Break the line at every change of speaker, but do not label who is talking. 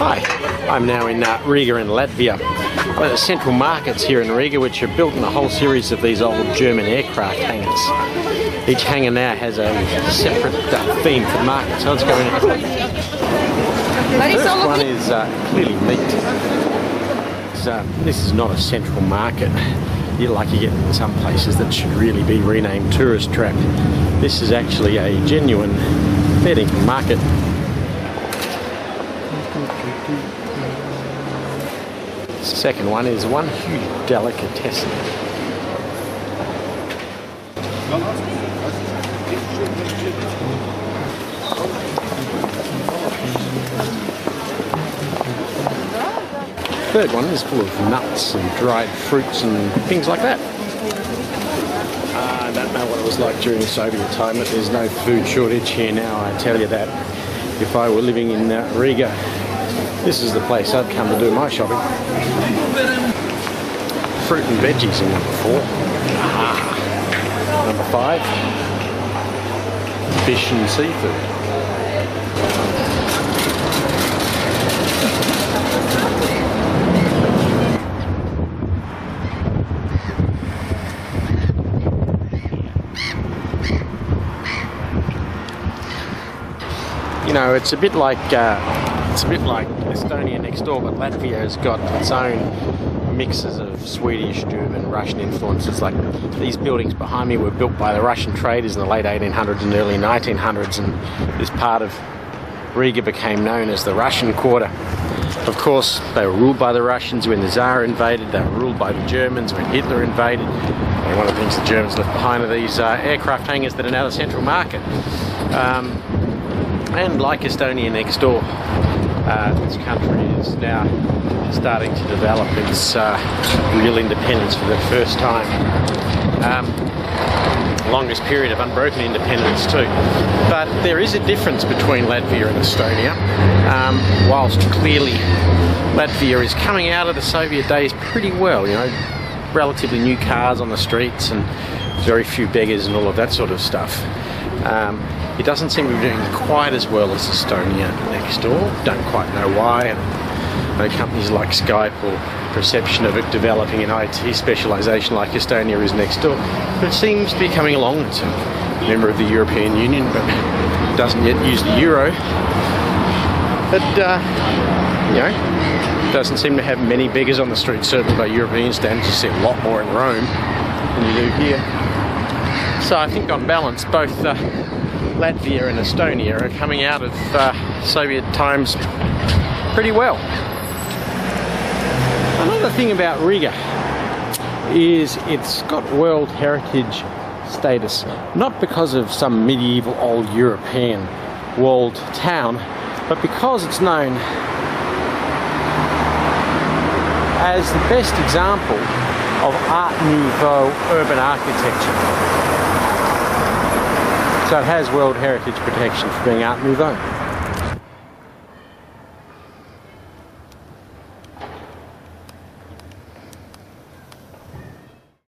Hi, I'm now in Riga in Latvia. One of the central markets here in Riga, which are built in a whole series of these old German aircraft hangars. Each hangar now has a separate theme for the market, so let's go in and have a look. The first one is clearly meat. This is not a central market, like you get in some places that should really be renamed tourist trap. This is actually a genuine bedding market. Second one is one huge delicatessen. Third one is full of nuts and dried fruits and things like that. I don't know what it was like during Soviet time, but there's no food shortage here now, I tell you that. If I were living in Riga, this is the place I'd come to do my shopping. Fruit and veggies in number 4. Number 5. Fish and seafood. You know, it's a bit like Estonia next door, but Latvia has got its own mixes of Swedish, German, Russian influences. Like these buildings behind me were built by the Russian traders in the late 1800s and early 1900s, and this part of Riga became known as the Russian Quarter. Of course, they were ruled by the Russians when the Tsar invaded. They were ruled by the Germans when Hitler invaded. And one of the things the Germans left behind are these aircraft hangars that are now the central market. And like Estonia next door, this country is now starting to develop its real independence for the first time. Longest period of unbroken independence too. But there is a difference between Latvia and Estonia. Whilst clearly Latvia is coming out of the Soviet days pretty well, you know, relatively new cars on the streets and very few beggars and all of that sort of stuff. It doesn't seem to be doing quite as well as Estonia next door. Don't quite know why. No companies like Skype or perception of it developing an IT specialisation like Estonia is next door. But it seems to be coming along. It's a member of the European Union, but doesn't yet use the euro. But, you know, doesn't seem to have many beggars on the streets, certainly by European standards. You see a lot more in Rome than you do here. So I think on balance, both Latvia and Estonia are coming out of Soviet times pretty well. Another thing about Riga is it's got World Heritage status, not because of some medieval old European walled town, but because it's known as the best example of Art Nouveau urban architecture. So it has World Heritage protection for being Art Nouveau.